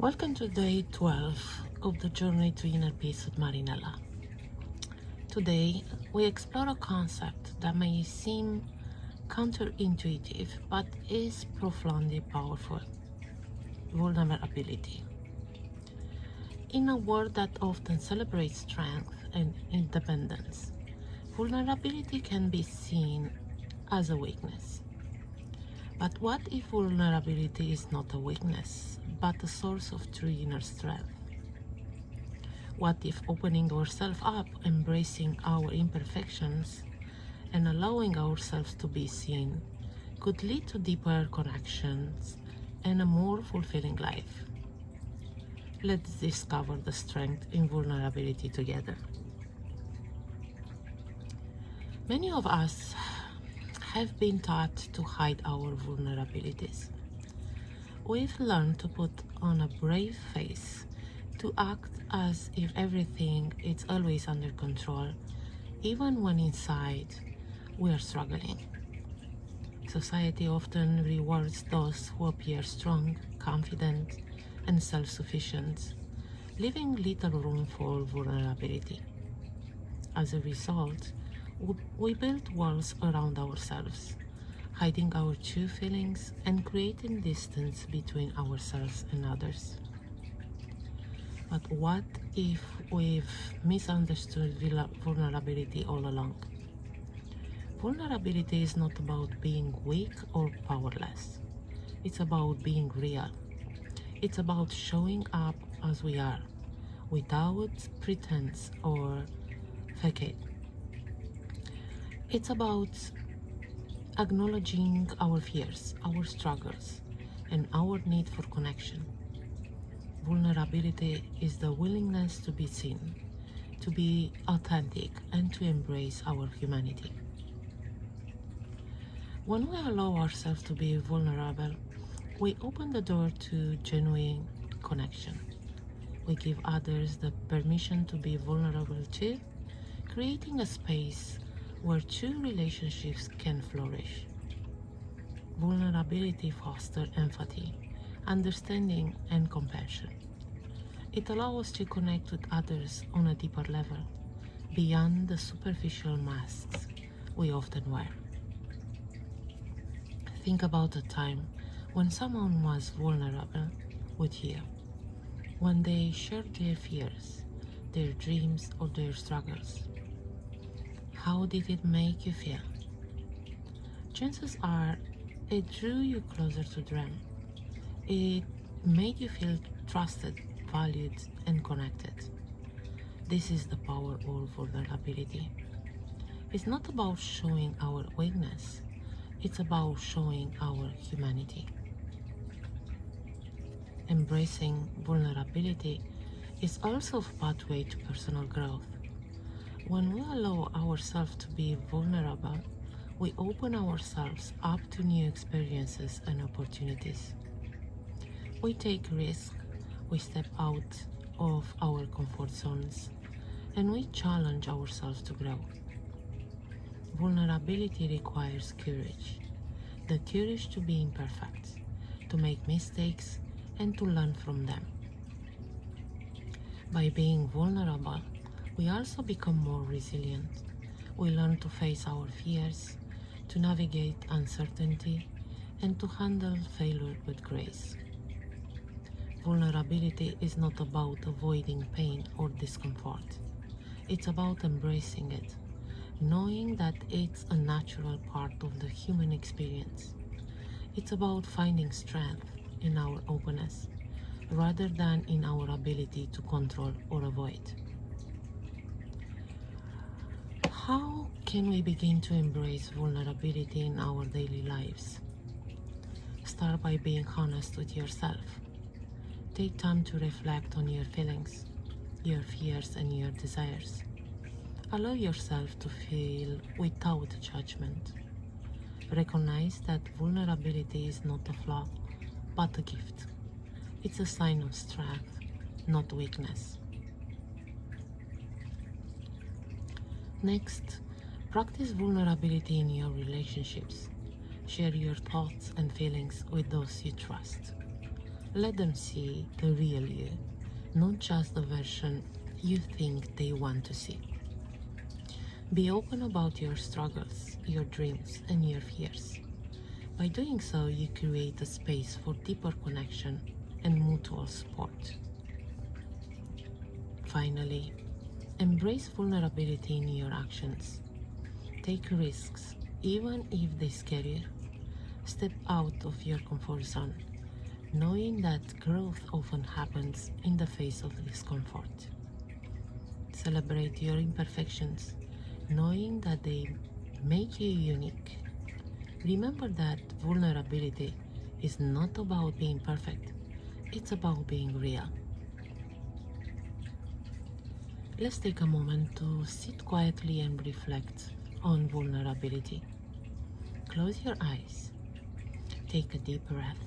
Welcome to day 12 of the journey to inner peace with Marinela. Today, we explore a concept that may seem counterintuitive but is profoundly powerful: vulnerability. In a world that often celebrates strength and independence, vulnerability can be seen as a weakness. But what if vulnerability is not a weakness, but a source of true inner strength? What if opening ourselves up, embracing our imperfections, and allowing ourselves to be seen could lead to deeper connections and a more fulfilling life? Let's discover the strength in vulnerability together. Many of us have been taught to hide our vulnerabilities. We've learned to put on a brave face, to act as if everything is always under control, even when inside we are struggling. Society often rewards those who appear strong, confident, and self-sufficient, leaving little room for vulnerability. As a result, we build walls around ourselves, hiding our true feelings and creating distance between ourselves and others. But what if we've misunderstood vulnerability all along? Vulnerability is not about being weak or powerless. It's about being real. It's about showing up as we are, without pretense or facade. It's about acknowledging our fears, our struggles, and our need for connection. Vulnerability is the willingness to be seen, to be authentic, and to embrace our humanity. When we allow ourselves to be vulnerable, we open the door to genuine connection. We give others the permission to be vulnerable too, creating a space where true relationships can flourish. Vulnerability fosters empathy, understanding, and compassion. It allows us to connect with others on a deeper level, beyond the superficial masks we often wear. Think about a time when someone was vulnerable with you, when they shared their fears, their dreams, or their struggles. How did it make you feel? Chances are it drew you closer to them. It made you feel trusted, valued, and connected. This is the power of vulnerability. It's not about showing our weakness, it's about showing our humanity. Embracing vulnerability is also a pathway to personal growth. When we allow ourselves to be vulnerable, we open ourselves up to new experiences and opportunities. We take risks, we step out of our comfort zones, and we challenge ourselves to grow. Vulnerability requires courage, the courage to be imperfect, to make mistakes, and to learn from them. By being vulnerable, we also become more resilient. We learn to face our fears, to navigate uncertainty, and to handle failure with grace. Vulnerability is not about avoiding pain or discomfort. It's about embracing it, knowing that it's a natural part of the human experience. It's about finding strength in our openness, rather than in our ability to control or avoid. How can we begin to embrace vulnerability in our daily lives? Start by being honest with yourself. Take time to reflect on your feelings, your fears, and your desires. Allow yourself to feel without judgment. Recognize that vulnerability is not a flaw, but a gift. It's a sign of strength, not weakness. Next, practice vulnerability in your relationships. Share your thoughts and feelings with those you trust. Let them see the real you, not just the version you think they want to see. Be open about your struggles, your dreams, and your fears. By doing so, you create a space for deeper connection and mutual support. Finally, embrace vulnerability in your actions. Take risks, even if they scare you. Step out of your comfort zone, knowing that growth often happens in the face of discomfort. Celebrate your imperfections, knowing that they make you unique. Remember that vulnerability is not about being perfect, it's about being real. Let's take a moment to sit quietly and reflect on vulnerability. Close your eyes, take a deep breath,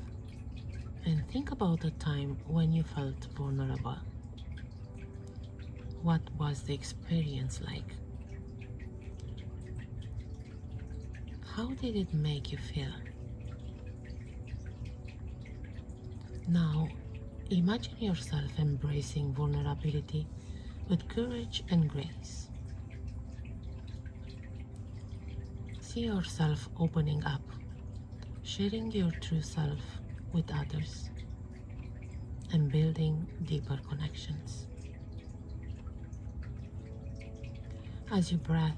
and think about a time when you felt vulnerable. What was the experience like? How did it make you feel? Now, imagine yourself embracing vulnerability with courage and grace. See yourself opening up, sharing your true self with others, and building deeper connections. As you breathe,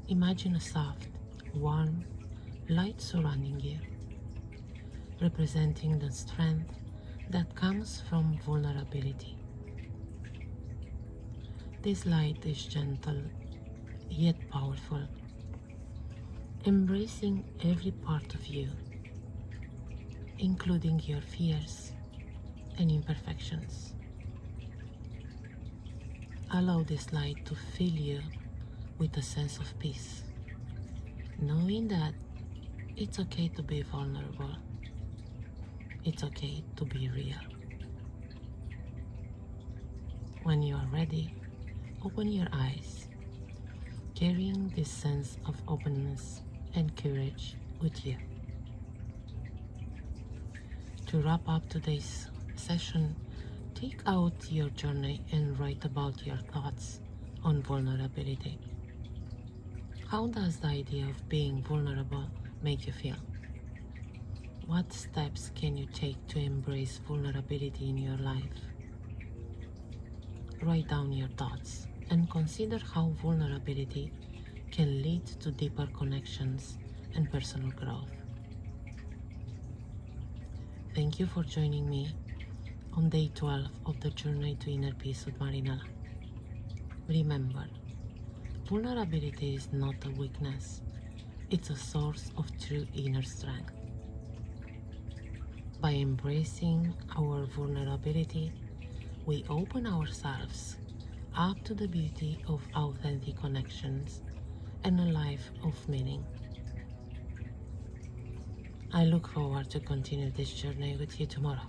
imagine a soft, warm light surrounding you, representing the strength that comes from vulnerability. This light is gentle yet powerful, embracing every part of you, including your fears and imperfections. Allow this light to fill you with a sense of peace, knowing that it's okay to be vulnerable, it's okay to be real. When you are ready, open your eyes, carrying this sense of openness and courage with you. To wrap up today's session, take out your journal and write about your thoughts on vulnerability. How does the idea of being vulnerable make you feel? What steps can you take to embrace vulnerability in your life? Write down your thoughts and consider how vulnerability can lead to deeper connections and personal growth. Thank you for joining me on day 12 of the journey to inner peace with Marinela. Remember, vulnerability is not a weakness, it's a source of true inner strength. By embracing our vulnerability, we open ourselves up to the beauty of authentic connections and a life of meaning. I look forward to continue this journey with you tomorrow.